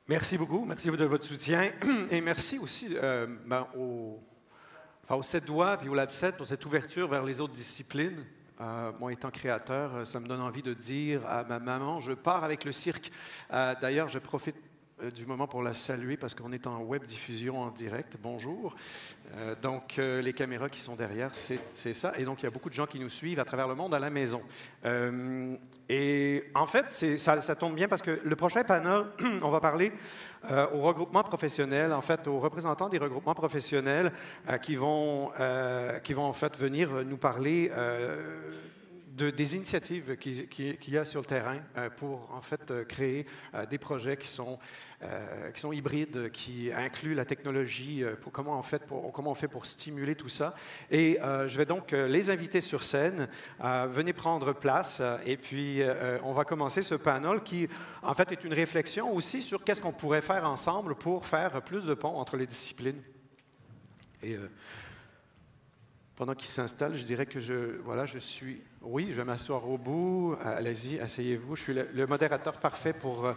Merci beaucoup. Merci de votre soutien. Et merci aussi au 7 doigts puis au Lab 7 pour cette ouverture vers les autres disciplines. Moi, étant créateur, ça me donne envie de dire à ma maman, je pars avec le cirque. D'ailleurs, je profite du moment pour la saluer parce qu'on est en web diffusion en direct. Bonjour. Donc, les caméras qui sont derrière, c'est ça. Et donc, il y a beaucoup de gens qui nous suivent à travers le monde à la maison. Et en fait, ça tombe bien parce que le prochain panel, on va parler aux regroupements professionnels, en fait, aux représentants des regroupements professionnels qui vont en fait venir nous parler des initiatives qu'il y a sur le terrain pour en fait créer des projets qui sont hybrides, qui incluent la technologie, comment on fait pour stimuler tout ça. Et je vais donc les inviter sur scène. Venez prendre place et puis on va commencer ce panel qui, en fait, est une réflexion aussi sur qu'est-ce qu'on pourrait faire ensemble pour faire plus de ponts entre les disciplines. Et pendant qu'il s'installe, je dirais que je suis... Oui, je vais m'asseoir au bout. Allez-y, asseyez-vous. Je suis le modérateur parfait pour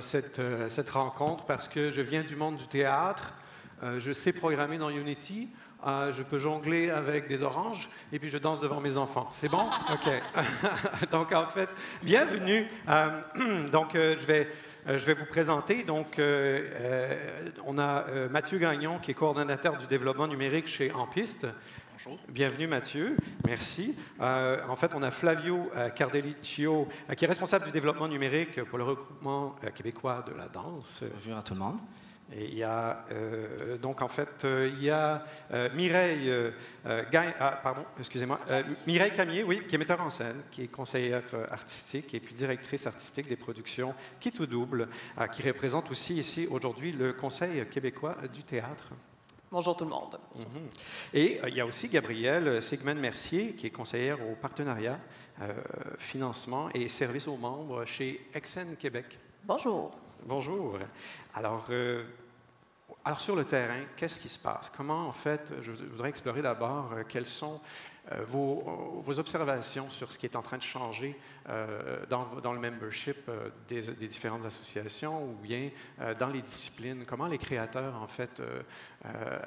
cette rencontre parce que je viens du monde du théâtre. Je sais programmer dans Unity. Je peux jongler avec des oranges et puis je danse devant mes enfants. C'est bon? OK. Donc, en fait, bienvenue. Donc, je vais vous présenter. Donc, on a Mathieu Gagnon, qui est coordonnateur du développement numérique chez En Piste. Bonjour. Bienvenue, Mathieu. Merci. En fait, on a Flavio Cardelliccio, qui est responsable du développement numérique pour le regroupement québécois de la danse. Bonjour à tout le monde. Et il y a donc en fait il y a Mireille Mireille Camier, oui, qui est metteur en scène, qui est conseillère artistique et puis directrice artistique des productions Qui tout double, qui représente aussi ici aujourd'hui le Conseil québécois du théâtre. Bonjour tout le monde. Et il y a aussi Gabrielle Sigmund-Mercier, qui est conseillère au partenariat, financement et services aux membres chez Exen Québec. Bonjour. Bonjour. Alors, sur le terrain, qu'est-ce qui se passe? Comment, en fait, je voudrais explorer d'abord quelles sont vos observations sur ce qui est en train de changer dans le membership des différentes associations ou bien dans les disciplines. Comment les créateurs, en fait,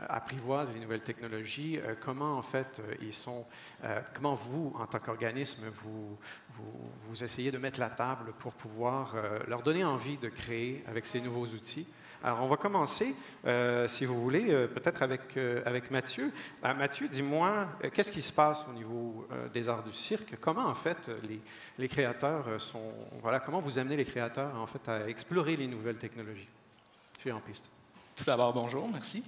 apprivoisent les nouvelles technologies? Comment, en fait, comment vous, en tant qu'organisme, vous essayez de mettre la table pour pouvoir leur donner envie de créer avec ces nouveaux outils? Alors, on va commencer, si vous voulez, peut-être avec Mathieu. Mathieu, dis-moi, qu'est-ce qui se passe au niveau des arts du cirque? Comment, en fait, les créateurs sont... Voilà, comment vous amenez les créateurs, en fait, à explorer les nouvelles technologies chez En Piste? Tout d'abord, bonjour, merci.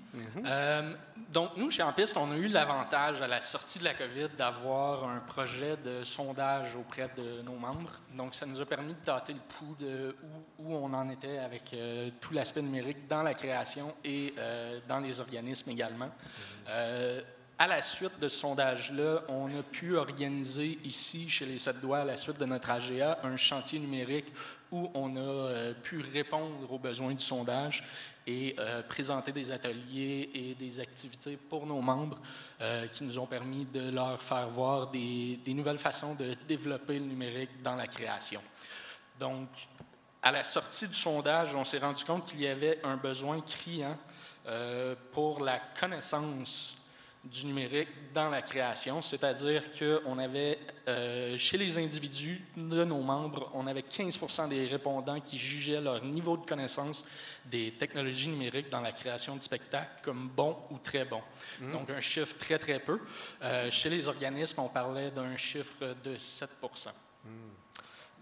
Donc, nous, chez En Piste, on a eu l'avantage, à la sortie de la COVID, d'avoir un projet de sondage auprès de nos membres. Donc, ça nous a permis de tâter le pouls de où on en était avec tout l'aspect numérique dans la création et dans les organismes également. À la suite de ce sondage-là, on a pu organiser ici, chez les 7 doigts, à la suite de notre AGA, un chantier numérique où on a pu répondre aux besoins du sondage et présenter des ateliers et des activités pour nos membres qui nous ont permis de leur faire voir des nouvelles façons de développer le numérique dans la création. Donc, à la sortie du sondage, on s'est rendu compte qu'il y avait un besoin criant pour la connaissance du numérique dans la création, c'est-à-dire qu'on avait, chez les individus de nos membres, on avait 15% des répondants qui jugeaient leur niveau de connaissance des technologies numériques dans la création de spectacles comme bon ou très bon. Donc, un chiffre très, très peu. Chez les organismes, on parlait d'un chiffre de 7%.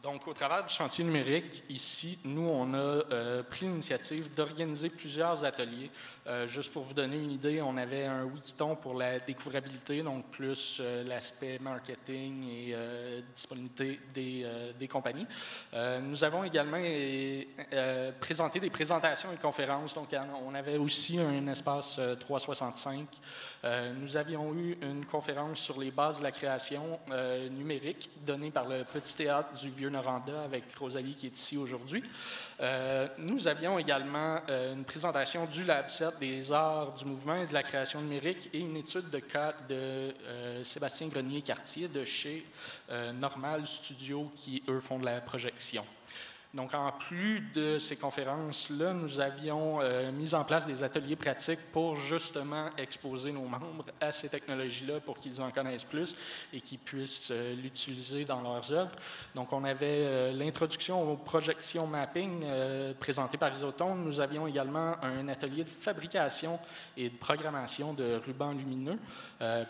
Donc, au travers du chantier numérique, ici, nous, on a pris l'initiative d'organiser plusieurs ateliers. Juste pour vous donner une idée, on avait un Wikiton pour la découvrabilité, donc plus l'aspect marketing et disponibilité des compagnies. Nous avons également présenté des présentations et conférences, donc on avait aussi un espace 365. Nous avions eu une conférence sur les bases de la création numérique donnée par le Petit Théâtre du Vieux-Noranda avec Rosalie qui est ici aujourd'hui. Nous avions également une présentation du Lab 7 des arts du mouvement et de la création numérique et une étude de cas de Sébastien Grenier-Cartier de chez Normal Studio qui, eux, font de la projection. Donc, en plus de ces conférences-là, nous avions mis en place des ateliers pratiques pour justement exposer nos membres à ces technologies-là pour qu'ils en connaissent plus et qu'ils puissent l'utiliser dans leurs œuvres. Donc, on avait l'introduction au projection mapping présenté par Isotone. Nous avions également un atelier de fabrication et de programmation de rubans lumineux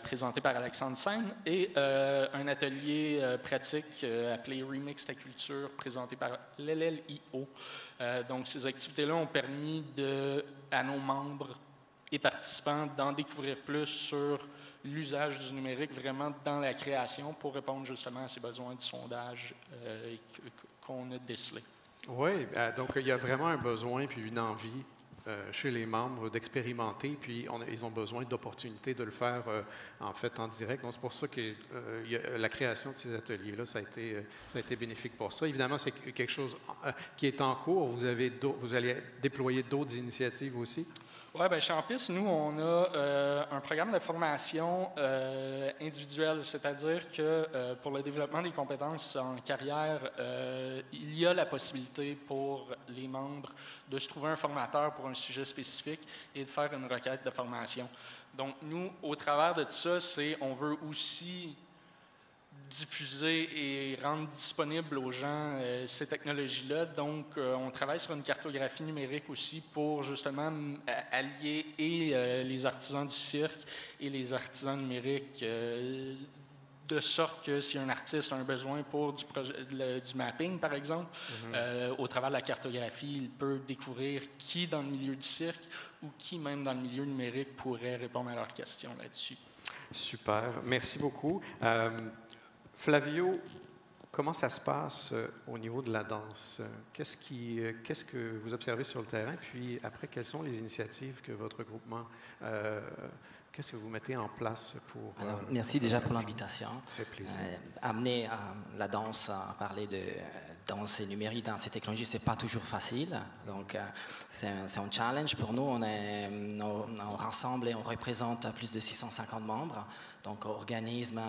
présenté par Alexandre Seine et un atelier pratique appelé Remix ta culture présenté par l'LLIO. Donc, ces activités-là ont permis à nos membres et participants d'en découvrir plus sur l'usage du numérique vraiment dans la création pour répondre justement à ces besoins de sondage qu'on a décelés. Oui, donc il y a vraiment un besoin puis une envie chez les membres d'expérimenter, puis ils ont besoin d'opportunités de le faire en fait en direct. Donc c'est pour ça que la création de ces ateliers-là, ça a été bénéfique pour ça. Évidemment, c'est quelque chose qui est en cours. Vous allez déployer d'autres initiatives aussi? Oui, bien, chez Ampis, nous, on a un programme de formation individuelle, c'est-à-dire que pour le développement des compétences en carrière, il y a la possibilité pour les membres de se trouver un formateur pour un sujet spécifique et de faire une requête de formation. Donc, nous, au travers de ça, on veut aussi diffuser et rendre disponible aux gens ces technologies-là. Donc, on travaille sur une cartographie numérique aussi pour justement allier les artisans du cirque et les artisans numériques, de sorte que si un artiste a un besoin pour du mapping, par exemple, au travers de la cartographie, il peut découvrir qui dans le milieu du cirque ou qui même dans le milieu numérique pourrait répondre à leurs questions là-dessus. Super. Merci beaucoup. Flavio, comment ça se passe au niveau de la danse? Qu'est-ce que vous observez sur le terrain? Puis après, quelles sont les initiatives que votre groupement, qu'est-ce que vous mettez en place pour... Alors, merci déjà pour l'invitation. Ça fait plaisir. Amener la danse à parler de danse et numérique dans ces technologies, c'est pas toujours facile. Donc, c'est un challenge pour nous. On rassemble et on représente plus de 650 membres. Donc, organismes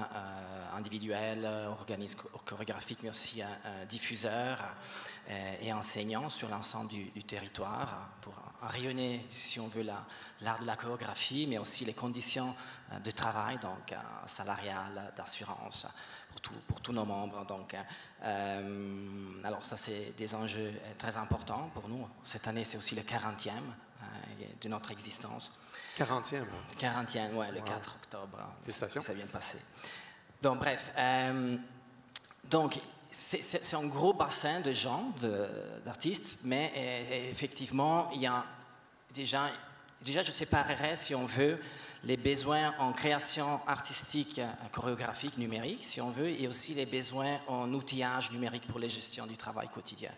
individuels, organismes chorégraphiques, mais aussi diffuseurs et enseignants sur l'ensemble du territoire pour rayonner, si on veut, l'art de la chorégraphie, mais aussi les conditions de travail, donc salariales, d'assurance pour tous nos membres. Donc, alors ça, c'est des enjeux très importants pour nous. Cette année, c'est aussi le 40e de notre existence. 40e. 40e, oui, le 4 octobre. Félicitations. Ça vient de passer. Donc, bref. Donc, c'est un gros bassin de gens, d'artistes, mais effectivement, il y a déjà, je séparerais, si on veut, les besoins en création artistique, chorégraphique, numérique, si on veut, et aussi les besoins en outillage numérique pour la gestion du travail quotidien.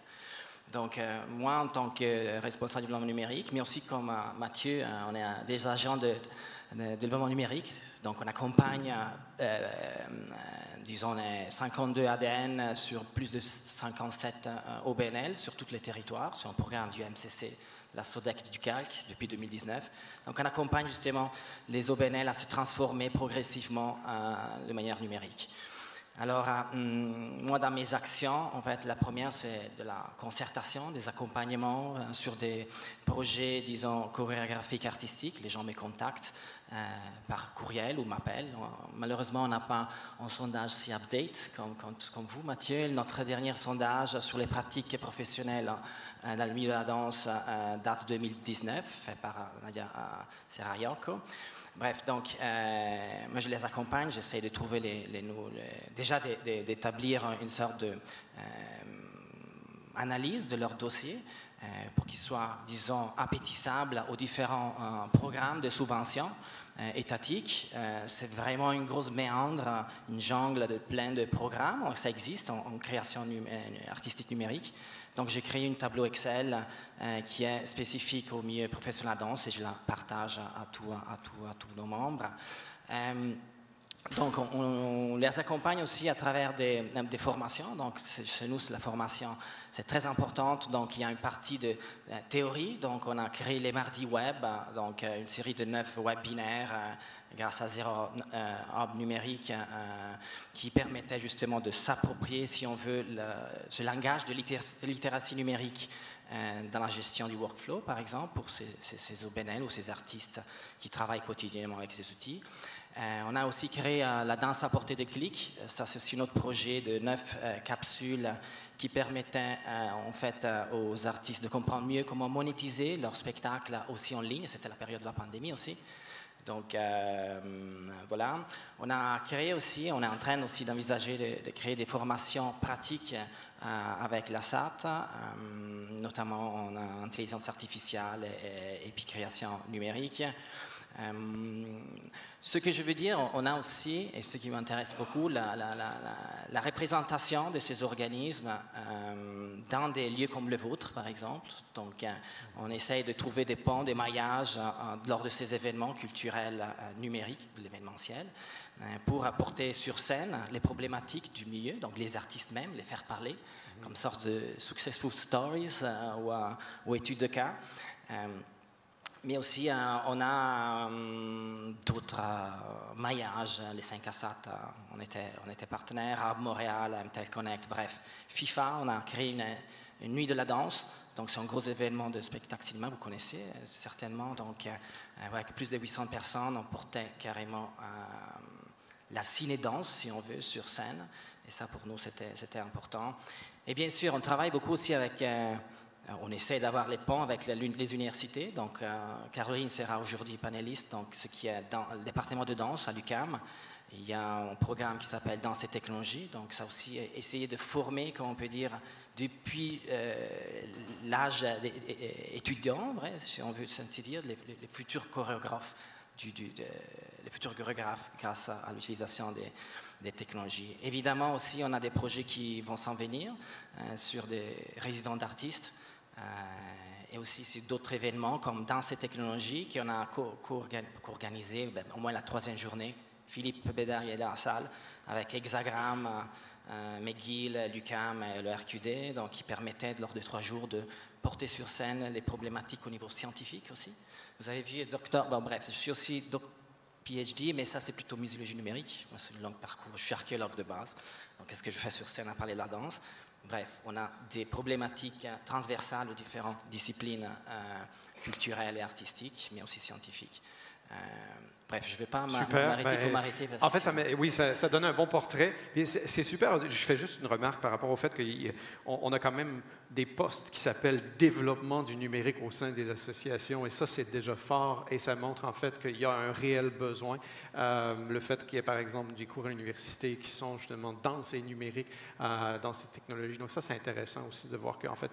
Donc, moi, en tant que responsable du développement numérique, mais aussi comme Mathieu, on est des agents de développement numérique. Donc, on accompagne, disons, 52 ADN sur plus de 57 OBNL sur tous les territoires. C'est un programme du MCC, la SODEC du CALC, depuis 2019. Donc, on accompagne justement les OBNL à se transformer progressivement de manière numérique. Alors, moi, dans mes actions, en fait, la première, c'est de la concertation, des accompagnements sur des projets, disons, chorégraphiques, artistiques. Les gens me contactent par courriel ou m'appellent. Malheureusement, on n'a pas un sondage si update comme vous, Mathieu. Notre dernier sondage sur les pratiques professionnelles dans le milieu de la danse date 2019, fait par Nadia Serrayoko. Bref, donc, moi je les accompagne, j'essaie de trouver déjà d'établir une sorte d'analyse de leur dossier pour qu'ils soient, disons, appétissables aux différents programmes de subventions étatiques. C'est vraiment une grosse méandre, une jungle de plein de programmes. Ça existe en création artistique numérique. Donc, j'ai créé un tableau Excel qui est spécifique au milieu professionnel de la danse et je la partage à tous nos membres. Donc, on les accompagne aussi à travers des formations. Donc, chez nous, la formation, c'est très importante. Donc, il y a une partie de théorie. Donc, on a créé les mardis web, donc une série de 9 webinaires grâce à Zero Hub numérique qui permettait justement de s'approprier, si on veut, ce langage de littératie numérique dans la gestion du workflow, par exemple, pour ces OBNL ou ces artistes qui travaillent quotidiennement avec ces outils. On a aussi créé la danse à portée de clic. Ça, c'est aussi notre projet de 9 capsules qui permettaient en fait aux artistes de comprendre mieux comment monétiser leur spectacle aussi en ligne. C'était la période de la pandémie aussi. Donc voilà. On a créé aussi, on est en train aussi d'envisager de créer des formations pratiques avec la SAT, notamment en intelligence artificielle et puis création numérique. Ce que je veux dire, on a aussi, et ce qui m'intéresse beaucoup, la représentation de ces organismes dans des lieux comme le vôtre, par exemple. Donc, on essaye de trouver des ponts, des maillages lors de ces événements culturels numériques, de l'événementiel, pour apporter sur scène les problématiques du milieu, donc les artistes même, les faire parler, comme sorte de successful stories ou études de cas. Mais aussi, on a d'autres maillages, les 5 ASAT, on était partenaires, Hub Montréal, MTEL Connect, bref. FIFA, on a créé une nuit de la danse, donc c'est un gros événement de spectacle cinéma, vous connaissez certainement, donc avec plus de 800 personnes, on portait carrément la ciné-danse, si on veut, sur scène, et ça pour nous c'était important. Et bien sûr, on travaille beaucoup aussi avec... on essaie d'avoir les ponts avec les universités. Donc, Caroline sera aujourd'hui panéliste, donc ce qui est dans le département de danse à l'UQAM. Il y a un programme qui s'appelle Danse et technologie. Donc, ça aussi, essayer de former, comme on peut dire, depuis l'âge étudiant, si on veut ainsi dire, les futurs chorégraphes, les futurs chorégraphes grâce à l'utilisation des technologies. Évidemment aussi, on a des projets qui vont s'en venir sur des résidents d'artistes. Et aussi sur d'autres événements comme Danse et technologie qu'on a co-organisé au moins la 3e journée. Philippe Bédard est dans la salle avec Hexagram, McGill, l'UQAM et le RQD, donc qui permettaient lors de 3 jours de porter sur scène les problématiques au niveau scientifique aussi. Vous avez vu, docteur, bon, bref, je suis aussi PhD, mais ça c'est plutôt muséologie numérique. Moi, c'est un long parcours, je suis archéologue de base, donc qu'est-ce que je fais sur scène à parler de la danse? Bref, on a des problématiques transversales aux différentes disciplines culturelles et artistiques, mais aussi scientifiques. Bref, je ne vais pas m'arrêter, il faut m'arrêter. En fait, oui, ça donne un bon portrait. C'est super. Je fais juste une remarque par rapport au fait qu'on a quand même des postes qui s'appellent développement du numérique au sein des associations, et ça, c'est déjà fort, et ça montre en fait qu'il y a un réel besoin. Le fait qu'il y ait, par exemple, des cours à l'université qui sont justement danse et numérique dans ces technologies. Donc ça, c'est intéressant aussi de voir qu'en fait,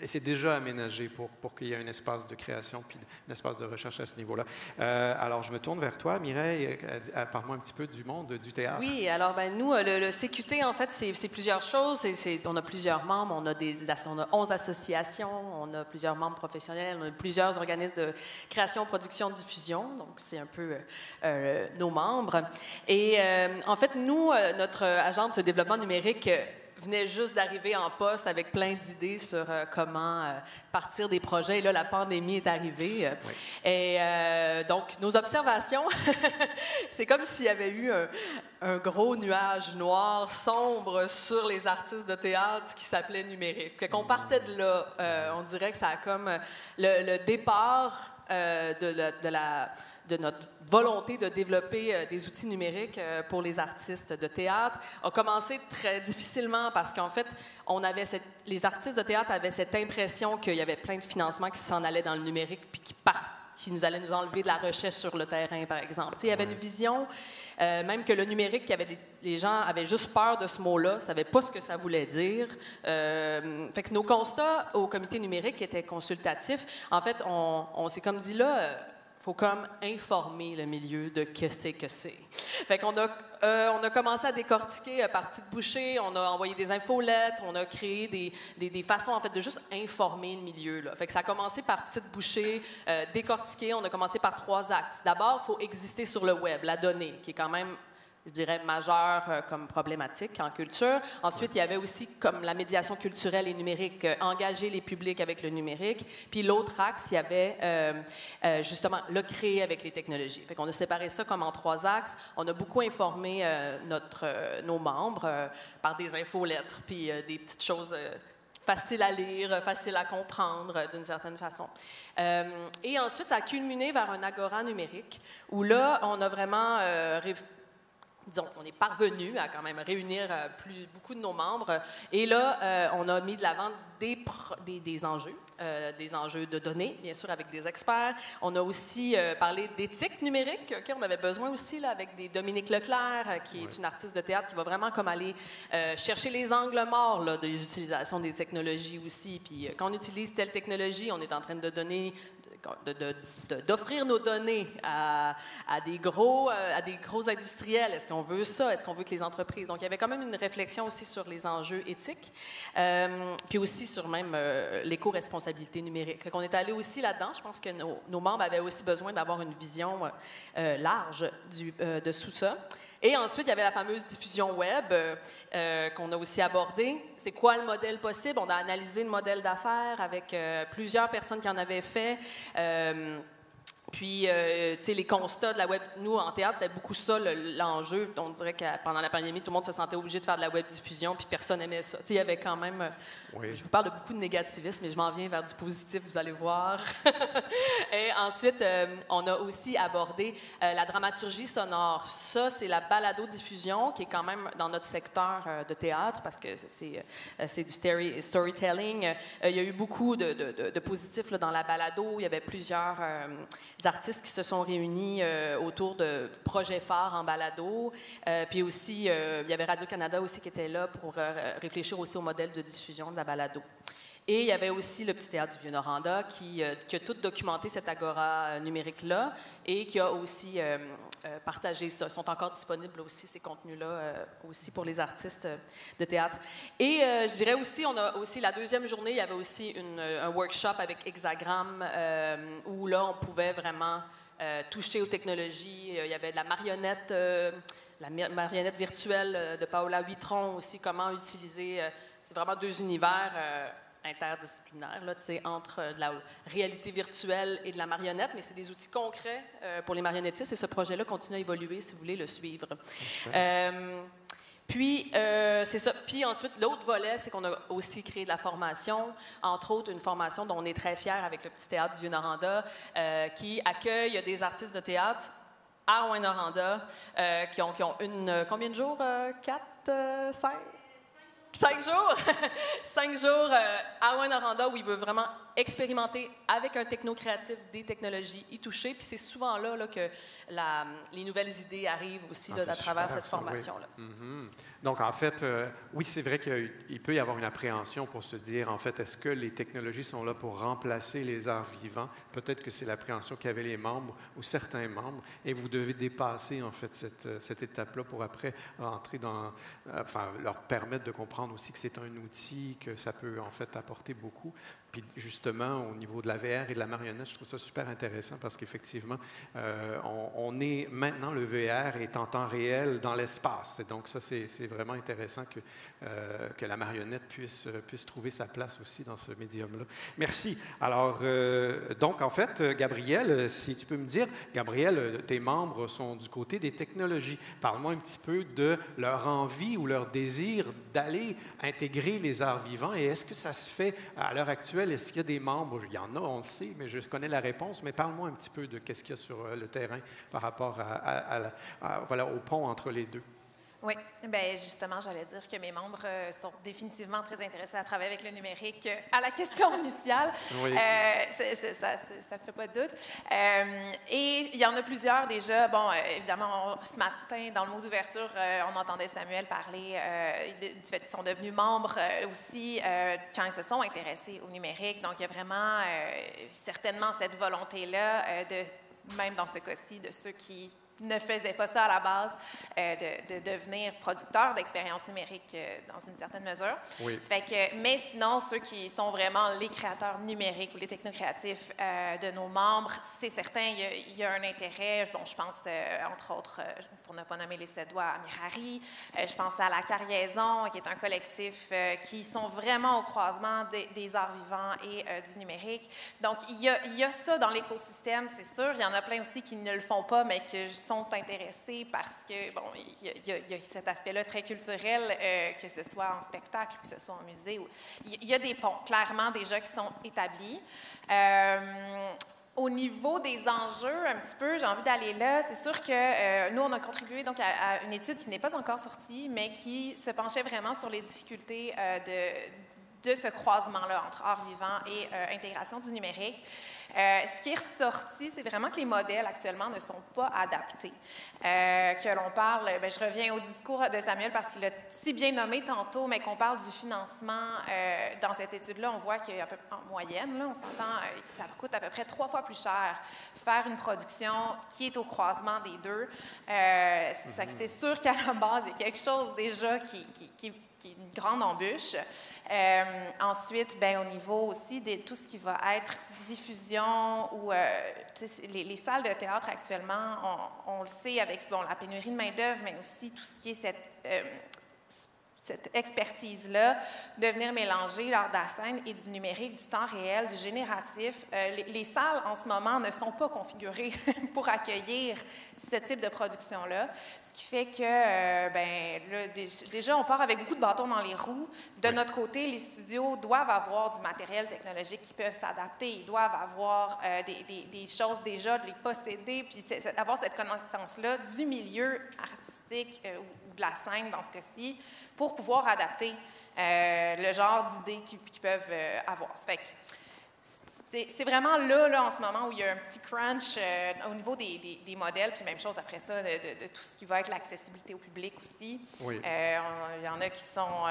c'est déjà aménagé pour qu'il y ait un espace de création puis un espace de recherche à ce niveau-là. Alors, je me tourne vers toi, Mireille. Parle-moi un petit peu du monde du théâtre. Oui, alors nous, le CQT, en fait, c'est plusieurs choses. On a plusieurs membres, on a 11 associations, on a plusieurs membres professionnels, on a plusieurs organismes de création, production, diffusion. Donc, c'est un peu nos membres. Et en fait, nous, notre agente de développement numérique venait juste d'arriver en poste avec plein d'idées sur comment partir des projets. Et là, la pandémie est arrivée. Oui. Et donc, nos observations, c'est comme s'il y avait eu un gros nuage noir, sombre sur les artistes de théâtre qui s'appelait numérique. Fait qu'on partait de là. On dirait que ça a comme le départ de notre volonté de développer des outils numériques pour les artistes de théâtre a commencé très difficilement parce qu'en fait, les artistes de théâtre avaient cette impression qu'il y avait plein de financements qui s'en allaient dans le numérique puis qui nous allaient nous enlever de la recherche sur le terrain, par exemple. Il y avait une vision, même que le numérique, les gens avaient juste peur de ce mot-là, ne savaient pas ce que ça voulait dire. Fait que nos constats au comité numérique étaient consultatifs. En fait, on s'est comme dit là... Il faut comme informer le milieu de qu'est-ce que c'est. Fait qu'on a commencé à décortiquer par petites bouchées, on a envoyé des infolettres, on a créé des façons en fait de juste informer le milieu. Là. Fait que ça a commencé par petites bouchées, décortiquer. On a commencé par 3 axes. D'abord, il faut exister sur le web, la donnée, qui est quand même je dirais, majeures comme problématiques en culture. Ensuite, il y avait aussi comme la médiation culturelle et numérique, engager les publics avec le numérique. Puis l'autre axe, il y avait justement le créer avec les technologies. Fait qu'on a séparé ça comme en 3 axes. On a beaucoup informé nos membres par des infolettres, puis des petites choses faciles à lire, faciles à comprendre d'une certaine façon. Et ensuite, ça a culminé vers un agora numérique où là, on a vraiment disons, on est parvenu à quand même réunir beaucoup de nos membres. Et là, on a mis de l'avant des enjeux de données, bien sûr, avec des experts. On a aussi parlé d'éthique numérique. Okay? On avait besoin aussi, là, avec Dominique Leclerc, qui est une artiste de théâtre, qui va vraiment comme aller chercher les angles morts là, des utilisations des technologies aussi. Puis quand on utilise telle technologie, on est en train de donner d'offrir nos données à des gros industriels. Est-ce qu'on veut ça? Est-ce qu'on veut que les entreprises... Donc, il y avait quand même une réflexion aussi sur les enjeux éthiques, puis aussi sur même l'éco-responsabilité numérique. Donc, on est allé aussi là-dedans. Je pense que nos membres avaient aussi besoin d'avoir une vision large dessous ça. Et ensuite, il y avait la fameuse diffusion web qu'on a aussi abordée. C'est quoi le modèle possible? On a analysé le modèle d'affaires avec plusieurs personnes qui en avaient fait. Puis, tu sais, les constats de la web, nous, en théâtre, c'est beaucoup ça l'enjeu. On dirait que pendant la pandémie, tout le monde se sentait obligé de faire de la web diffusion, puis personne n'aimait ça. Tu sais, il y avait quand même... Oui. Je vous parle de beaucoup de négativisme, mais je m'en viens vers du positif, vous allez voir. Et ensuite, on a aussi abordé la dramaturgie sonore. Ça, c'est la balado-diffusion, qui est quand même dans notre secteur de théâtre, parce que c'est du storytelling. Il y a eu beaucoup de positifs là, dans la balado. Il y avait plusieurs... artistes qui se sont réunis autour de projets phares en balado. Puis aussi, il y avait Radio-Canada aussi qui était là pour réfléchir aussi au modèle de diffusion de la balado. Et il y avait aussi le Petit Théâtre du Vieux-Noranda qui a tout documenté cette agora numérique-là et qui a aussi partagé ça. Ils sont encore disponibles aussi, ces contenus-là, aussi pour les artistes de théâtre. Et je dirais aussi, on a aussi la deuxième journée, il y avait aussi un workshop avec Hexagram où là, on pouvait vraiment toucher aux technologies. Il y avait de la marionnette virtuelle de Paola Huitron aussi, comment utiliser... c'est vraiment 2 univers... interdisciplinaire là, entre de la réalité virtuelle et de la marionnette, mais c'est des outils concrets pour les marionnettistes et ce projet-là continue à évoluer si vous voulez le suivre. Puis, c'est ça. Puis ensuite, l'autre volet, c'est qu'on a aussi créé de la formation, entre autres une formation dont on est très fiers avec le Petit Théâtre du Vieux-Noranda, qui accueille des artistes de théâtre à Rouyn-Noranda, qui ont combien de jours? 4, 5? 5 jours! 5 jours à Rouyn-Noranda où il veut vraiment expérimenter avec un techno-créatif des technologies, y toucher. Puis c'est souvent là que les nouvelles idées arrivent aussi à travers cette formation-là. Oui. Mm-hmm. Donc, en fait, oui, c'est vrai qu'il peut y avoir une appréhension pour se dire, en fait, est-ce que les technologies sont là pour remplacer les arts vivants? Peut-être que c'est l'appréhension qu'avaient les membres ou certains membres, et vous devez dépasser, en fait, cette étape-là pour après rentrer dans... leur permettre de comprendre aussi que c'est un outil, que ça peut, en fait, apporter beaucoup. Puis justement, au niveau de la VR et de la marionnette, je trouve ça super intéressant parce qu'effectivement, on est maintenant, le VR est en temps réel dans l'espace. Et donc ça, c'est vraiment intéressant que la marionnette puisse trouver sa place aussi dans ce médium-là. Merci. Alors, donc en fait, Gabrielle, si tu peux me dire, Gabrielle, tes membres sont du côté des technologies. Parle-moi un petit peu de leur envie ou leur désir d'aller intégrer les arts vivants et est-ce que ça se fait à l'heure actuelle? Est-ce qu'il y a des membres? Il y en a, on le sait, mais je connais la réponse. Mais parle-moi un petit peu de qu'est-ce qu'il y a sur le terrain par rapport voilà, au pont entre les deux. Oui, bien justement, j'allais dire que mes membres sont définitivement très intéressés à travailler avec le numérique. À la question initiale, oui. Ça ne fait pas de doute. Et il y en a plusieurs déjà. Bon, évidemment, ce matin, dans le mot d'ouverture, on entendait Samuel parler du fait qu'ils sont devenus membres aussi quand ils se sont intéressés au numérique. Donc, il y a vraiment certainement cette volonté-là, même dans ce cas-ci, de ceux qui ne faisaient pas ça à la base, de devenir producteurs d'expériences numériques dans une certaine mesure. Oui. Ça fait que, mais sinon, ceux qui sont vraiment les créateurs numériques ou les technocréatifs de nos membres, c'est certain, il y a un intérêt. Bon, je pense, entre autres, pour ne pas nommer les 7 doigts, à Mirari. Je pense à La Cargaison, qui est un collectif qui sont vraiment au croisement des arts vivants et du numérique. Donc, il y a ça dans l'écosystème, c'est sûr. Il y en a plein aussi qui ne le font pas, mais qui sont intéressés parce que, bon, il y a cet aspect-là très culturel, que ce soit en spectacle, que ce soit en musée. Il y a des ponts, clairement, déjà qui sont établis. Au niveau des enjeux, un petit peu, j'ai envie d'aller là. C'est sûr que nous, on a contribué donc à une étude qui n'est pas encore sortie, mais qui se penchait vraiment sur les difficultés de ce croisement-là entre art vivant et intégration du numérique. Ce qui est ressorti, c'est vraiment que les modèles actuellement ne sont pas adaptés. Que l'on parle, bien, je reviens au discours de Samuel parce qu'il l'a si bien nommé tantôt, mais qu'on parle du financement. Dans cette étude-là, on voit qu'en moyenne, là, on s'entend, ça coûte à peu près 3 fois plus cher faire une production qui est au croisement des deux. C'est sûr qu'à la base, il y a quelque chose déjà qui est une grande embûche. Ensuite, bien, au niveau aussi de tout ce qui va être diffusion ou les salles de théâtre actuellement, on le sait avec la pénurie de main-d'œuvre, mais aussi tout ce qui est cette expertise-là de venir mélanger l'art de la scène et du numérique, du temps réel, du génératif. Les salles, en ce moment, ne sont pas configurées pour accueillir ce type de production-là, ce qui fait que, déjà, on part avec beaucoup de bâtons dans les roues. De notre côté, les studios doivent avoir du matériel technologique qui peuvent s'adapter. Ils doivent avoir des choses déjà, de les posséder, puis avoir cette connaissance-là du milieu artistique ou de la scène, dans ce cas-ci, pour pouvoir adapter le genre d'idées qu'ils peuvent avoir. Ça fait que c'est vraiment là, en ce moment, où il y a un petit crunch au niveau des modèles, puis même chose après ça, de tout ce qui va être l'accessibilité au public aussi. Oui. Il y en a qui sont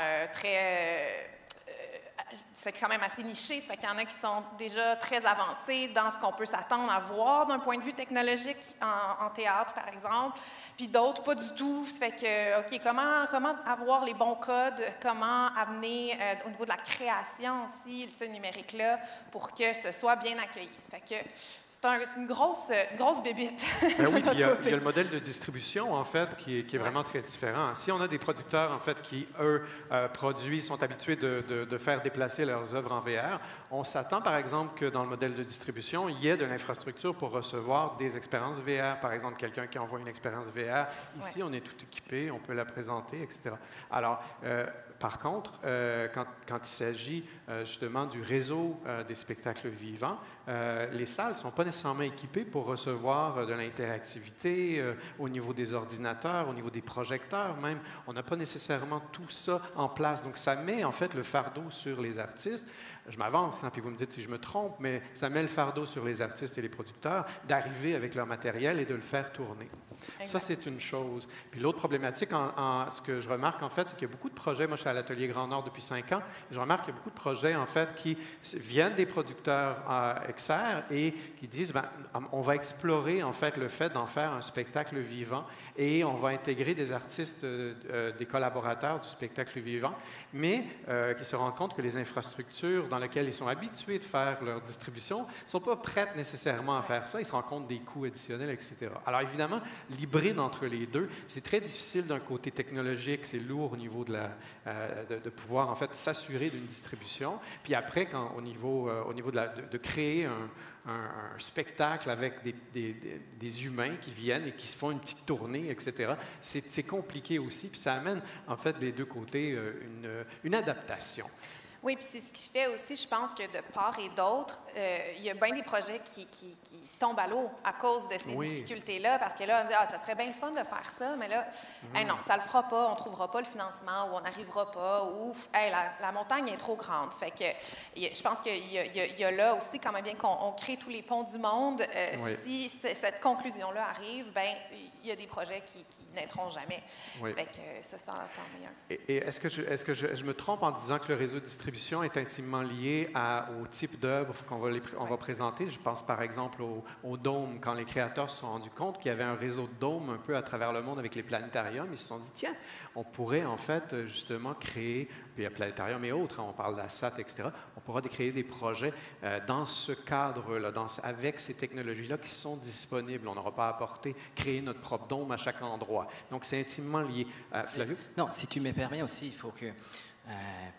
c'est quand même assez niché, ça fait qu'il y en a qui sont déjà très avancés dans ce qu'on peut s'attendre à voir d'un point de vue technologique en théâtre, par exemple, puis d'autres pas du tout. Ça fait que, OK, comment avoir les bons codes, comment amener au niveau de la création aussi ce numérique-là pour que ce soit bien accueilli. Ça fait que c'est une grosse bébite. Ben oui, il y a le modèle de distribution, en fait, qui est vraiment très différent. Si on a des producteurs, en fait, qui, eux, produisent, sont habitués de faire déplacer leurs œuvres en VR, on s'attend, par exemple, que dans le modèle de distribution, il y ait de l'infrastructure pour recevoir des expériences VR. Par exemple, quelqu'un qui envoie une expérience VR, ici, on est tout équipé, on peut la présenter, etc. Alors, par contre, quand il s'agit justement du réseau des spectacles vivants, les salles ne sont pas nécessairement équipées pour recevoir de l'interactivité au niveau des ordinateurs, au niveau des projecteurs même. On n'a pas nécessairement tout ça en place. Donc, ça met en fait le fardeau sur les artistes. Je m'avance, puis vous me dites si je me trompe, mais ça met le fardeau sur les artistes et les producteurs d'arriver avec leur matériel et de le faire tourner. Exact. Ça, c'est une chose. Puis l'autre problématique, ce que je remarque, en fait, c'est qu'il y a beaucoup de projets. Moi, je suis à l'Atelier Grand Nord depuis 5 ans. Et je remarque qu'il y a beaucoup de projets, en fait, qui viennent des producteurs externes et qui disent, bien, on va explorer, en fait, le fait d'en faire un spectacle vivant et on va intégrer des artistes, des collaborateurs du spectacle vivant, mais qui se rendent compte que les infrastructures dans lesquelles ils sont habitués de faire leur distribution ne sont pas prêtes nécessairement à faire ça. Ils se rendent compte des coûts additionnels, etc. Alors, évidemment, l'hybride entre les deux, c'est très difficile d'un côté technologique, c'est lourd au niveau de pouvoir, en fait, s'assurer d'une distribution. Puis après, au niveau de créer un spectacle avec des humains qui viennent et qui se font une petite tournée, etc., c'est compliqué aussi. Puis ça amène, en fait, des deux côtés une adaptation. Oui, puis c'est ce qui fait aussi, je pense que de part et d'autre, il y a bien des projets qui tombent à l'eau à cause de ces difficultés-là, parce que là, on dit, ça serait bien le fun de faire ça, mais là, non, ça le fera pas, on trouvera pas le financement, ou on n'arrivera pas, ou la montagne est trop grande. Ça fait que je pense qu'il y a là aussi, quand même bien qu'on crée tous les ponts du monde, si cette conclusion-là arrive, bien, il y a des projets qui naîtront jamais. Ça fait que ça, c'en est un. Et est-ce que je me trompe en disant que le réseau de distribution distribution est intimement liée au type d'œuvre on va présenter. Je pense par exemple au dôme. Quand les créateurs se sont rendus compte qu'il y avait un réseau de dômes un peu à travers le monde avec les planétariums, ils se sont dit, tiens, on pourrait en fait justement créer, puis il y a planétarium et autres, on parle d'ASAT, etc., on pourra créer des projets dans ce cadre-là, avec ces technologies-là qui sont disponibles. On n'aura pas à créer notre propre dôme à chaque endroit. Donc, c'est intimement lié. Flavio? Non, si tu me permets aussi, il faut que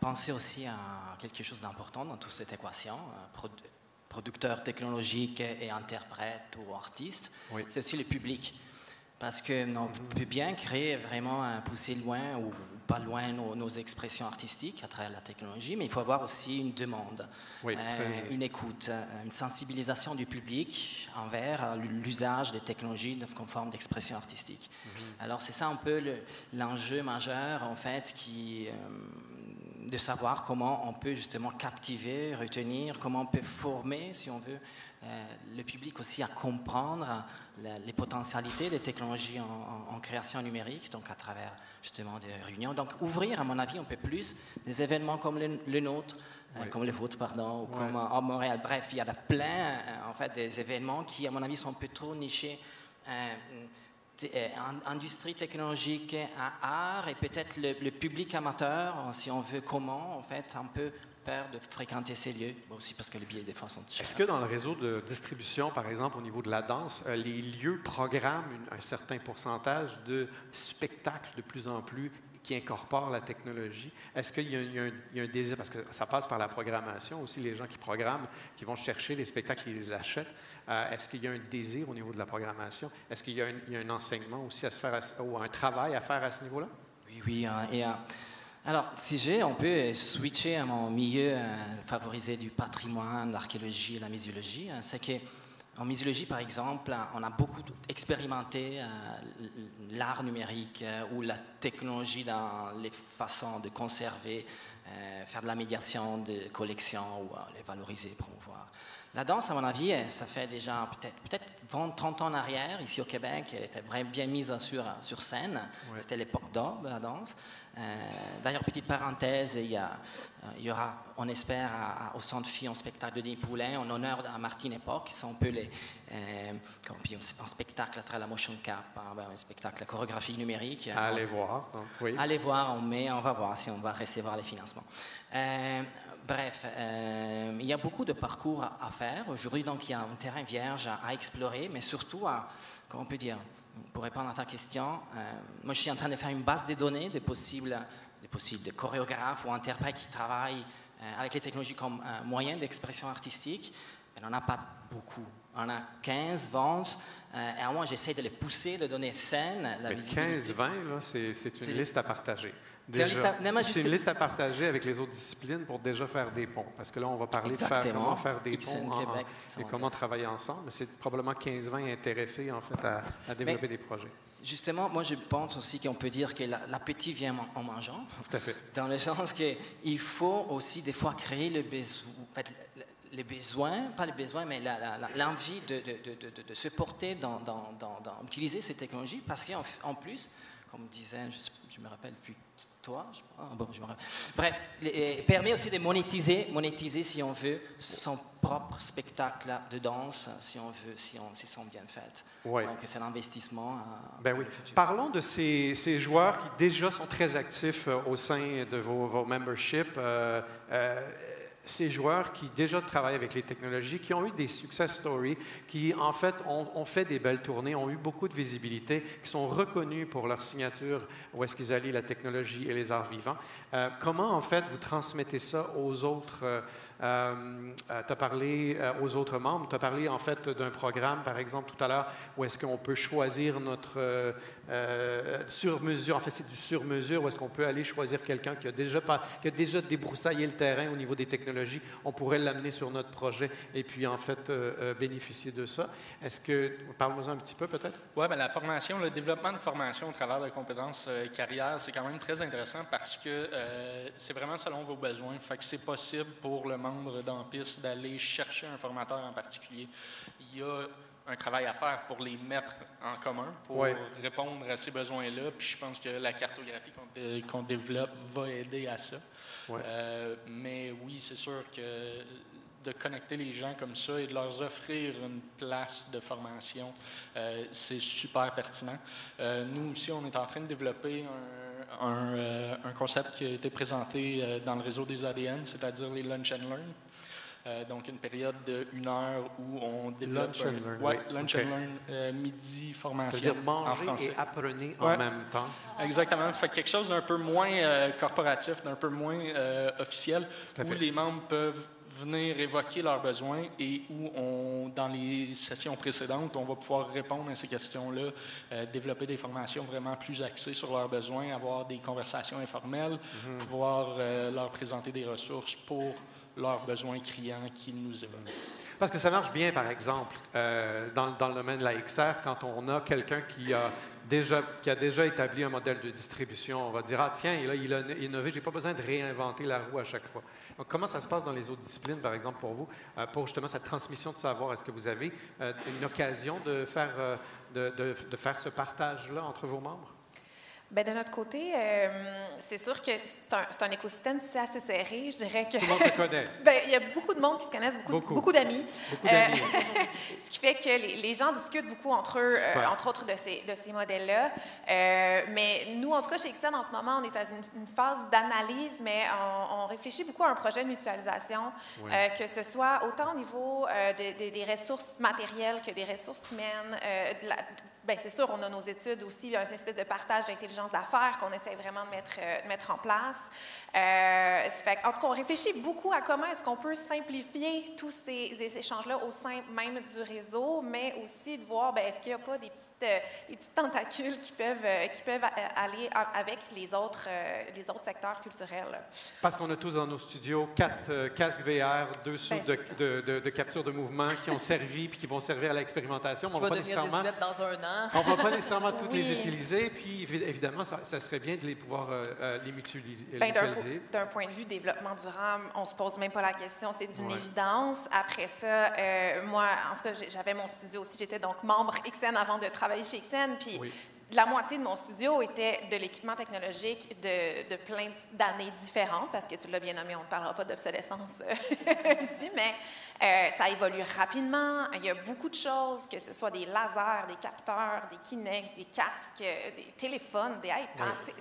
penser aussi à quelque chose d'important dans toute cette équation. Producteur technologique et interprète ou artiste, oui. C'est aussi le public. Parce qu'on peut bien créer vraiment, pousser loin ou pas loin nos expressions artistiques à travers la technologie, mais il faut avoir aussi une demande, oui, une écoute, une sensibilisation du public envers l'usage des technologies comme forme d'expression artistique. Alors c'est ça un peu l'enjeu majeur, en fait, de savoir comment on peut justement captiver, retenir, comment on peut former, si on veut, le public aussi à comprendre les potentialités des technologies en création numérique, donc à travers justement des réunions. Donc ouvrir, à mon avis, un peu plus des événements comme le nôtre, oui. Comme le vôtre, pardon, ou comme à Montréal. Bref, il y a plein, en fait, des événements qui, à mon avis, sont un peu trop nichés. Industrie technologique, art et peut-être le public amateur, si on veut, comment, en fait, un peu peur de fréquenter ces lieux, aussi parce que les billets des fois sont chers. Est-ce que dans le réseau de distribution, par exemple, au niveau de la danse, les lieux programment un certain pourcentage de spectacles de plus en plus qui incorporent la technologie? Est-ce qu'il y a un désir, parce que ça passe par la programmation aussi, les gens qui programment, qui vont chercher les spectacles, qui les achètent, est-ce qu'il y a un désir au niveau de la programmation? Est-ce qu'il y a un enseignement aussi à se faire, ou un travail à faire à ce niveau-là? Oui, alors, si on peut switcher à mon milieu favorisé du patrimoine, l'archéologie et la muséologie, c'est qu'en muséologie, par exemple, on a beaucoup expérimenté l'art numérique ou la technologie dans les façons de conserver, faire de la médiation de collections ou les valoriser, promouvoir. La danse, à mon avis, ça fait déjà peut-être 20, 30 ans en arrière, ici au Québec, elle était bien mise sur scène. Ouais. C'était l'époque d'or de la danse. D'ailleurs, petite parenthèse, il y aura, on espère, au Centre Fillon spectacle de Denis Poulain, en honneur à Martine Époque, qui sont un peu un spectacle à travers la motion cap, un spectacle, la chorégraphie numérique. Allez voir. Donc, oui. Allez voir, on va voir si on va recevoir les financements. Bref, il y a beaucoup de parcours à faire. Aujourd'hui, donc, il y a un terrain vierge à explorer, mais surtout comment on peut dire, pour répondre à ta question, moi, je suis en train de faire une base de données de possibles chorégraphes ou interprètes qui travaillent avec les technologies comme moyen d'expression artistique. Mais on n'en a pas beaucoup. On a 15 ventes. Et à moi, j'essaie de les pousser, de donner scène, la visibilité. 15-20, c'est une liste à partager. C'est une liste à partager avec les autres disciplines pour déjà faire des ponts. Parce que là, on va parler de comment faire des ponts et comment travailler ensemble. Mais c'est probablement 15-20 intéressés, en fait, à développer des projets. Justement, moi, je pense aussi qu'on peut dire que l'appétit vient en mangeant. Tout à fait. Dans le sens qu'il faut aussi, des fois, créer le besoin. En fait, les besoins, pas les besoins, mais l'envie de se porter utiliser ces technologies. Parce qu'en plus, comme disait, je me rappelle plus toi, je me rappelle. Bref, permet aussi de monétiser, si on veut, son propre spectacle de danse, si on veut, si sont bien faites. Ouais. Donc, c'est l'investissement. Ben oui. Parlons de ces joueurs qui déjà sont très actifs au sein de vos memberships. Ces joueurs qui déjà travaillent avec les technologies, qui ont eu des success stories, qui en fait ont fait des belles tournées, ont eu beaucoup de visibilité, qui sont reconnus pour leur signature où est-ce qu'ils allient la technologie et les arts vivants. Comment en fait vous transmettez ça aux autres? Tu as parlé aux autres membres, tu as parlé en fait d'un programme par exemple tout à l'heure où est-ce qu'on peut choisir notre sur-mesure, en fait c'est du sur-mesure, où est-ce qu'on peut aller choisir quelqu'un qui a déjà débroussaillé le terrain au niveau des technologies, on pourrait l'amener sur notre projet et puis en fait bénéficier de ça. Est-ce que, parle-moi un petit peu peut-être? Oui, bien, la formation, le développement de formation au travers de compétences carrière, c'est quand même très intéressant parce que c'est vraiment selon vos besoins. Fait que c'est possible pour le membre d'Ampis d'aller chercher un formateur en particulier. Il y a un travail à faire pour les mettre en commun, pour répondre à ces besoins-là. Puis je pense que la cartographie qu'on développe va aider à ça. Mais oui, c'est sûr que de connecter les gens comme ça et de leur offrir une place de formation, c'est super pertinent. Nous aussi, on est en train de développer un concept qui a été présenté dans le réseau des ADN, c'est-à-dire les Lunch and Learn. Donc, une période de 1 heure où on développe... Lunch and Learn. Oui, Lunch and Learn, midi, formation C'est-à-dire manger en français. et apprenez en même temps. Exactement. Fait quelque chose d'un peu moins corporatif, d'un peu moins officiel, où les membres peuvent venir évoquer leurs besoins et où, dans les sessions précédentes, on va pouvoir répondre à ces questions-là, développer des formations vraiment plus axées sur leurs besoins, avoir des conversations informelles, pouvoir leur présenter des ressources pour leurs besoins criants qu'ils nous évoquent. Parce que ça marche bien, par exemple, dans le domaine de la XR, quand on a quelqu'un qui a déjà établi un modèle de distribution, on va dire, ah tiens, là, il a innové, je n'ai pas besoin de réinventer la roue à chaque fois. Donc, comment ça se passe dans les autres disciplines, par exemple, pour vous, pour justement cette transmission de savoir? Est-ce que vous avez une occasion de faire ce partage-là entre vos membres? Bien, de notre côté, c'est sûr que c'est un écosystème assez serré. Je dirais que... Tout le monde se connaît. Bien, il y a beaucoup de monde qui se connaissent, beaucoup d'amis. Beaucoup d'amis. Ce qui fait que les gens discutent beaucoup entre eux, entre autres de ces modèles-là. Mais nous, en tout cas, chez Extend, en ce moment, on est dans une phase d'analyse, mais on réfléchit beaucoup à un projet de mutualisation, que ce soit autant au niveau des ressources matérielles que des ressources humaines, bien, c'est sûr, on a nos études aussi, il y a une espèce de partage d'intelligence d'affaires qu'on essaie vraiment de mettre en place. En tout cas, on réfléchit beaucoup à comment est-ce qu'on peut simplifier tous ces échanges-là au sein même du réseau, mais aussi de voir, bien, est-ce qu'il n'y a pas des petites tentacules qui peuvent aller avec les autres secteurs culturels. Parce qu'on a tous dans nos studios 4 casques VR, 2 soutes de capture de mouvement qui ont servi puis qui vont servir à l'expérimentation. On va devenir des dans un an. On ne va pas nécessairement toutes les utiliser, puis évidemment, ça serait bien de les pouvoir les mutualiser. D'un point de vue développement durable, on ne se pose même pas la question, c'est d'une évidence. Après ça, moi, en tout cas, j'avais mon studio aussi, j'étais donc membre XN avant de travailler chez XN, puis la moitié de mon studio était de l'équipement technologique de plein d'années différentes, parce que tu l'as bien nommé, on ne parlera pas d'obsolescence ici, mais ça évolue rapidement. Il y a beaucoup de choses, que ce soit des lasers, des capteurs, des Kinect, des casques, des téléphones, des iPads,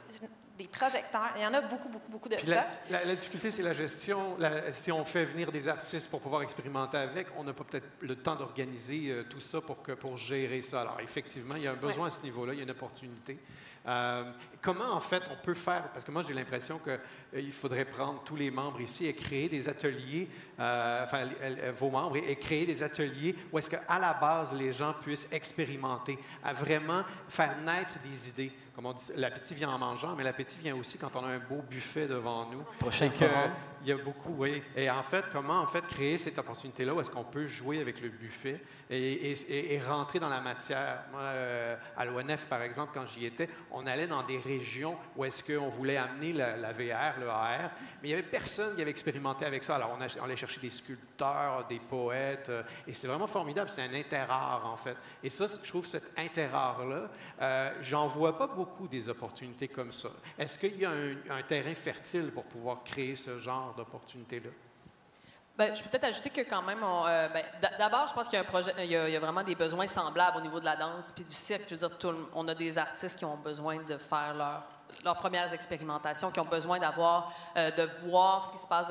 des projecteurs. Il y en a beaucoup de stock. La difficulté, c'est la gestion. Si on fait venir des artistes pour pouvoir expérimenter avec, on n'a pas peut-être le temps d'organiser tout ça pour gérer ça. Alors, effectivement, il y a un besoin à ce niveau-là, il y a une opportunité. Comment, en fait, on peut faire, parce que moi, j'ai l'impression qu'il faudrait prendre tous les membres ici et créer des ateliers, vos membres, et créer des ateliers où est-ce qu'à la base, les gens puissent expérimenter, à vraiment faire naître des idées. Comme on dit, l'appétit vient en mangeant, mais l'appétit vient aussi quand on a un beau buffet devant nous. Prochain il y a beaucoup, oui. Et en fait, comment créer cette opportunité-là où est-ce qu'on peut jouer avec le buffet et rentrer dans la matière? Moi, à l'ONF, par exemple, quand j'y étais, on allait dans des régions où est-ce qu'on voulait amener la VR, le AR, mais il n'y avait personne qui avait expérimenté avec ça. Alors, on allait chercher des sculpteurs, des poètes, et c'est vraiment formidable. C'est un interart, en fait. Et ça, je trouve cet interart-là, j'en vois pas beaucoup des opportunités comme ça. Est-ce qu'il y a un terrain fertile pour pouvoir créer ce genre d'opportunités-là? Bien, je peux peut-être ajouter que quand même, d'abord, je pense qu'il y a un projet, il y a vraiment des besoins semblables au niveau de la danse puis du cirque. Je veux dire, on a des artistes qui ont besoin de faire leurs premières expérimentations, qui ont besoin de voir ce qui se passe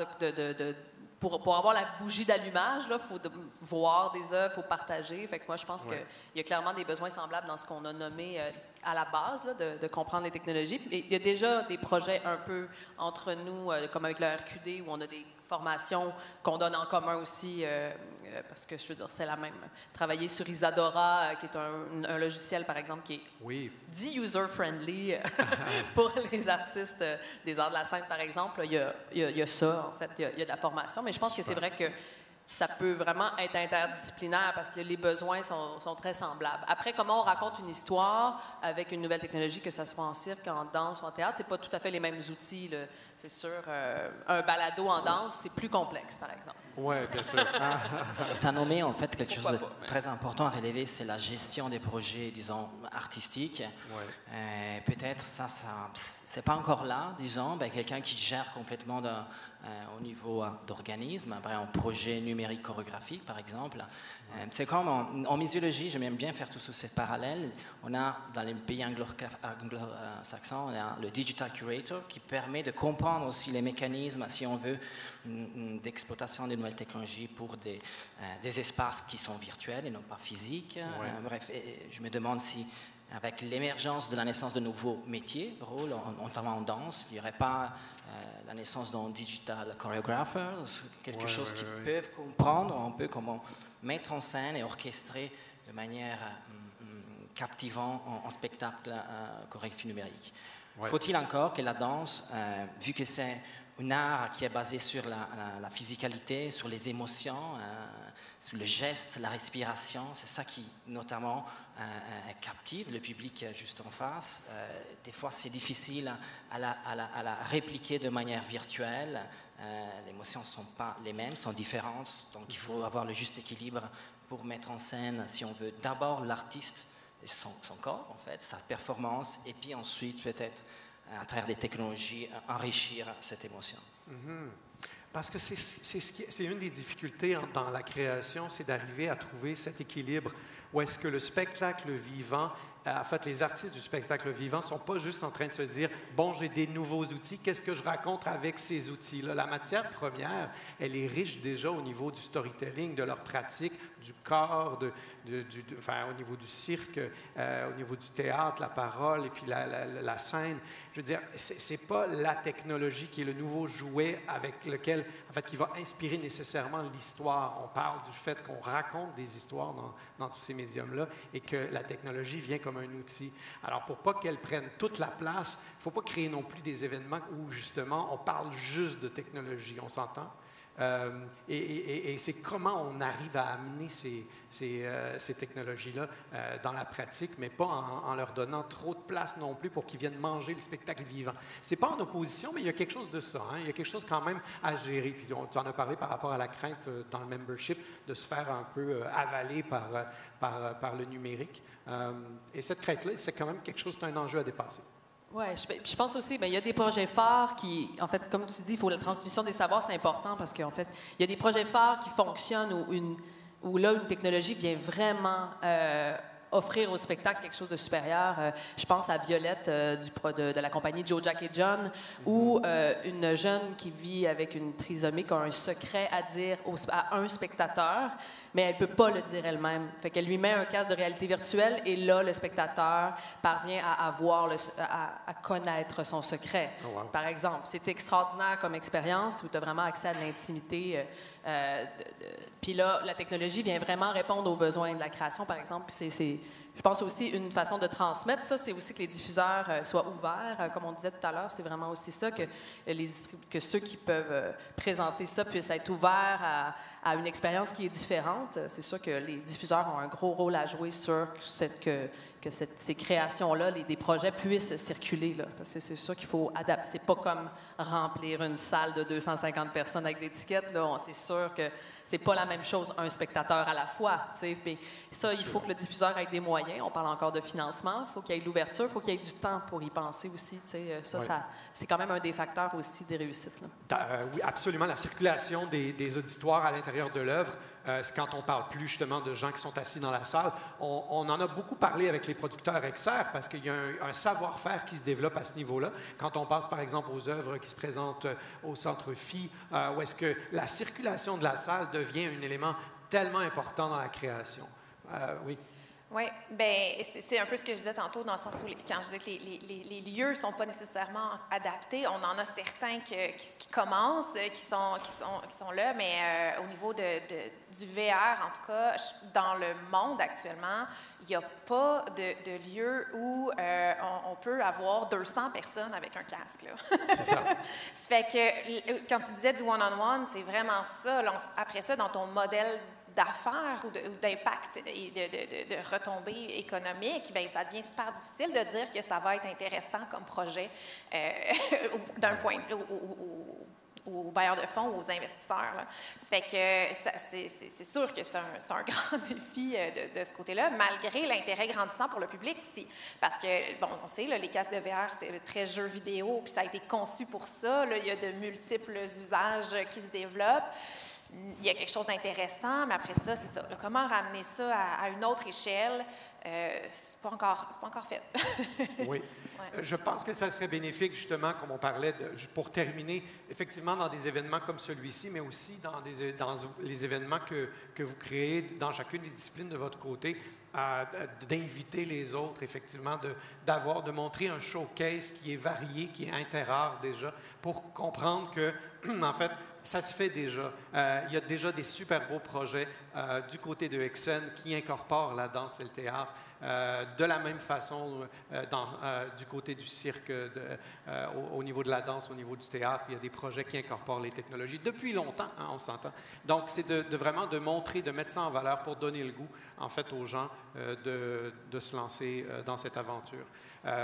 pour avoir la bougie d'allumage, il faut voir des œuvres, il faut partager. Fait que moi, je pense qu'il y a clairement des besoins semblables dans ce qu'on a nommé à la base, là, de comprendre les technologies. Et il y a déjà des projets un peu entre nous, comme avec le RQD, où on a des formations qu'on donne en commun aussi, parce que, je veux dire, c'est la même. Travailler sur Isadora, qui est un logiciel, par exemple, qui est dit user-friendly pour les artistes des arts de la scène, par exemple. Il y a ça, en fait, il y a de la formation. Mais je pense que c'est vrai que ça peut vraiment être interdisciplinaire parce que les besoins sont très semblables. Après, comment on raconte une histoire avec une nouvelle technologie, que ce soit en cirque, en danse ou en théâtre, c'est pas tout à fait les mêmes outils, là. C'est sûr, un balado en danse, c'est plus complexe, par exemple. Oui, bien sûr. Tu as nommé en fait quelque chose de très important à relever, c'est la gestion des projets, disons, artistiques. Ouais. Peut-être ça c'est pas encore là, disons, quelqu'un qui gère complètement au niveau d'organisme, un projet numérique chorégraphique, par exemple. C'est comme en muséologie, j'aime bien faire tout ces parallèles. On a, dans les pays anglo-saxons, on a le Digital Curator qui permet de comprendre aussi les mécanismes, si on veut, d'exploitation des nouvelles technologies pour des espaces qui sont virtuels et non pas physiques. Bref, je me demande si, avec l'émergence de la naissance de nouveaux métiers, rôles, notamment en danse, il n'y aurait pas la naissance d'un digital choreographer, quelque chose qu'ils peuvent comprendre un peu comment mettre en scène et orchestrer de manière captivante en spectacle chorégraphie numérique. Faut-il encore que la danse, vu que c'est un art qui est basé sur la physicalité, sur les émotions, sur le geste, la respiration, c'est ça qui, notamment, captive le public juste en face. Des fois, c'est difficile à la répliquer de manière virtuelle. Les émotions ne sont pas les mêmes, sont différentes. Donc, il faut avoir le juste équilibre pour mettre en scène, si on veut, d'abord l'artiste et son corps, en fait, sa performance, et puis ensuite, peut-être, à travers des technologies, enrichir cette émotion. Parce que c'est une des difficultés dans la création, c'est d'arriver à trouver cet équilibre où est-ce que le spectacle vivant, en fait, les artistes du spectacle vivant ne sont pas juste en train de se dire « bon, j'ai des nouveaux outils, qu'est-ce que je raconte avec ces outils-là? » La matière première, elle est riche déjà au niveau du storytelling, de leur pratique, du corps, enfin, au niveau du cirque, au niveau du théâtre, la parole et puis la scène. Je veux dire, c'est pas la technologie qui est le nouveau jouet avec lequel, en fait, qui va inspirer nécessairement l'histoire. On parle du fait qu'on raconte des histoires dans tous ces médiums-là et que la technologie vient comme un outil. Alors, pour pas qu'elle prenne toute la place, il ne faut pas créer non plus des événements où, justement, on parle juste de technologie. On s'entend? Et c'est comment on arrive à amener ces technologies-là dans la pratique, mais pas en leur donnant trop de place non plus pour qu'ils viennent manger le spectacle vivant. C'est pas en opposition, mais il y a quelque chose de ça. Hein? Il y a quelque chose quand même à gérer. Puis tu en as parlé par rapport à la crainte dans le membership de se faire un peu avaler par le numérique. Et cette crainte-là, c'est quand même quelque chose, c'est un enjeu à dépasser. Oui, je pense aussi, il y a des projets phares qui, en fait, comme tu dis, la transmission des savoirs, c'est important parce qu'en fait, il y a des projets phares qui fonctionnent où là, une technologie vient vraiment offrir au spectacle quelque chose de supérieur. Je pense à Violette de la compagnie Joe, Jack et John, où une jeune qui vit avec une trisomie qui a un secret à dire à un spectateur, mais elle ne peut pas le dire elle-même. Fait qu'elle lui met un casque de réalité virtuelle et là, le spectateur parvient à connaître son secret, par exemple. C'est extraordinaire comme expérience où tu as vraiment accès à de l'intimité. Puis là, la technologie vient vraiment répondre aux besoins de la création, par exemple. Je pense aussi une façon de transmettre ça, c'est aussi que les diffuseurs soient ouverts. Comme on disait tout à l'heure, c'est vraiment aussi ça, que ceux qui peuvent présenter ça puissent être ouverts à une expérience qui est différente. C'est sûr que les diffuseurs ont un gros rôle à jouer sur que ces créations-là, des projets puissent circuler. Là, parce que c'est sûr qu'il faut adapter. C'est pas comme remplir une salle de 250 personnes avec des tickets. Là, c'est sûr que c'est pas la même chose, un spectateur à la fois. Mais ça, il faut que le diffuseur ait des moyens. On parle encore de financement. Il faut qu'il y ait l'ouverture. Il faut qu'il y ait du temps pour y penser aussi. Ça, c'est quand même un des facteurs aussi des réussites. Là. Oui, absolument. La circulation des auditoires à l'intérieur de l'œuvre, c'est quand on parle plus justement de gens qui sont assis dans la salle. On en a beaucoup parlé avec les producteurs externes parce qu'il y a un savoir-faire qui se développe à ce niveau-là. Quand on passe par exemple aux œuvres qui se présentent au Centre Phi, où est-ce que la circulation de la salle devient un élément tellement important dans la création. Oui. Oui, bien, c'est un peu ce que je disais tantôt, dans le sens où, quand je dis que les lieux ne sont pas nécessairement adaptés, on en a certains qui commencent, qui sont là, mais au niveau du VR, en tout cas, dans le monde actuellement, il n'y a pas de lieu où on peut avoir 200 personnes avec un casque. C'est ça. Ça fait que, quand tu disais du one-on-one, c'est vraiment ça. Là, après ça, dans ton modèle d'affaires ou d'impact et de retombées économiques, bien, ça devient super difficile de dire que ça va être intéressant comme projet d'un point aux bailleurs de fonds ou aux investisseurs. Là. Ça fait que c'est sûr que c'est un grand défi de ce côté-là, malgré l'intérêt grandissant pour le public aussi. Parce que, bon, on sait, là, les casques de VR, c'est très jeu vidéo, puis ça a été conçu pour ça. Là, il y a de multiples usages qui se développent. Il y a quelque chose d'intéressant, mais après ça, c'est ça. Comment ramener ça à une autre échelle, c'est pas encore fait. Oui. Ouais. Je pense que ça serait bénéfique, justement, comme on parlait, pour terminer, effectivement, dans des événements comme celui-ci, mais aussi dans les événements que vous créez dans chacune des disciplines de votre côté, d'inviter les autres, effectivement, de montrer un showcase qui est varié, qui est interrare déjà, pour comprendre que, en fait, ça se fait déjà. Il y a déjà des super beaux projets du côté de Exen qui incorporent la danse et le théâtre de la même façon du côté du cirque, au niveau de la danse, au niveau du théâtre. Il y a des projets qui incorporent les technologies depuis longtemps, hein, on s'entend. Donc, c'est vraiment de montrer, de mettre ça en valeur pour donner le goût, en fait, aux gens de se lancer dans cette aventure.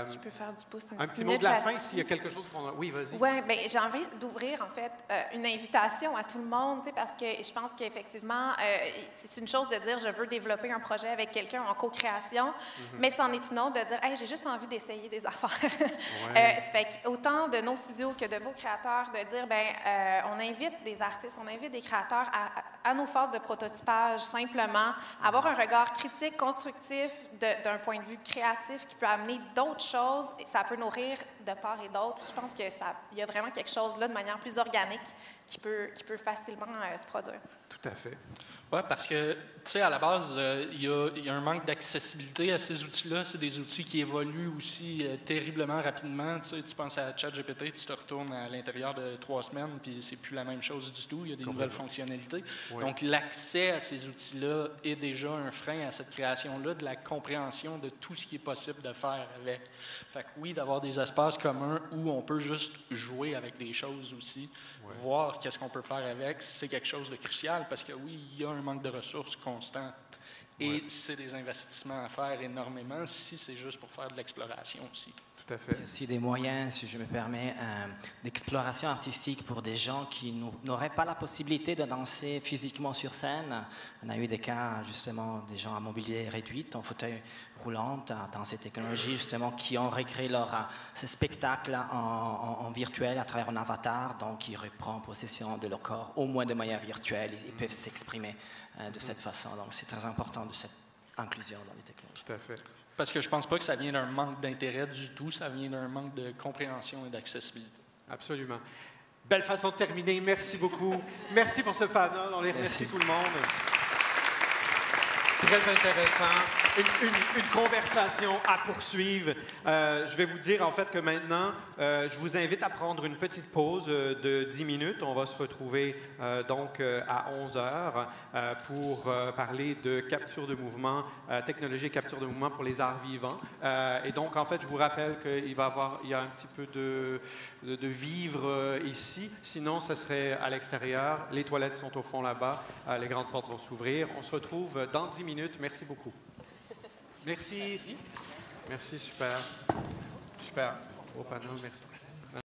Si je peux faire du pouce un petit mot de la fin, s'il y a quelque chose qu'on a... Oui, vas-y. Oui, bien, j'ai envie d'ouvrir, en fait, une invitation à tout le monde, parce que je pense qu'effectivement, c'est une chose de dire « je veux développer un projet avec quelqu'un en co-création mais c'en est une autre de dire « hey, j'ai juste envie d'essayer des affaires ». Ça fait autant de nos studios que de vos créateurs de dire « bien, on invite des artistes, on invite des créateurs à nos phases de prototypage, simplement, avoir un regard critique, constructif d'un point de vue créatif qui peut amener d'autres choses, et ça peut nourrir de part et d'autre. Je pense qu'il y a vraiment quelque chose là de manière plus organique qui peut facilement se produire. Tout à fait. Oui, parce que, tu sais, à la base, il y a un manque d'accessibilité à ces outils-là. C'est des outils qui évoluent aussi terriblement rapidement. Tu sais, tu penses à ChatGPT, tu te retournes à l'intérieur de 3 semaines, puis c'est plus la même chose du tout. Il y a des nouvelles fonctionnalités. Oui. Donc, l'accès à ces outils-là est déjà un frein à cette création-là, de la compréhension de tout ce qui est possible de faire avec. Fait que oui, d'avoir des espaces communs où on peut juste jouer avec des choses aussi, voir qu'est-ce qu'on peut faire avec, c'est quelque chose de crucial parce que oui, il y a un manque de ressources constant et c'est des investissements à faire énormément si c'est juste pour faire de l'exploration aussi. Tout à fait. Il y a aussi des moyens, si je me permets, d'exploration artistique pour des gens qui n'auraient pas la possibilité de danser physiquement sur scène. On a eu des cas, justement, des gens à mobilité réduite, en fauteuil roulant, dans ces technologies, justement, qui ont recréé ce spectacle en virtuel à travers un avatar, donc ils reprennent possession de leur corps, au moins de manière virtuelle, ils peuvent s'exprimer de cette façon. Donc c'est très important de cette inclusion dans les technologies. Tout à fait. Parce que je ne pense pas que ça vient d'un manque d'intérêt du tout, ça vient d'un manque de compréhension et d'accessibilité. Absolument. Belle façon de terminer. Merci beaucoup. Merci pour ce panel. On les remercie tout le monde. Très intéressant. Une conversation à poursuivre. Je vais vous dire en fait que maintenant, je vous invite à prendre une petite pause de 10 minutes. On va se retrouver donc à 11 heures pour parler de capture de mouvement, technologie et capture de mouvement pour les arts vivants. Et donc, en fait, je vous rappelle qu'il y a un petit peu de vivre ici. Sinon, ça serait à l'extérieur. Les toilettes sont au fond là-bas. Les grandes portes vont s'ouvrir. On se retrouve dans 10 minutes. Merci beaucoup. Merci. Merci, super. Super. Au panneau, merci.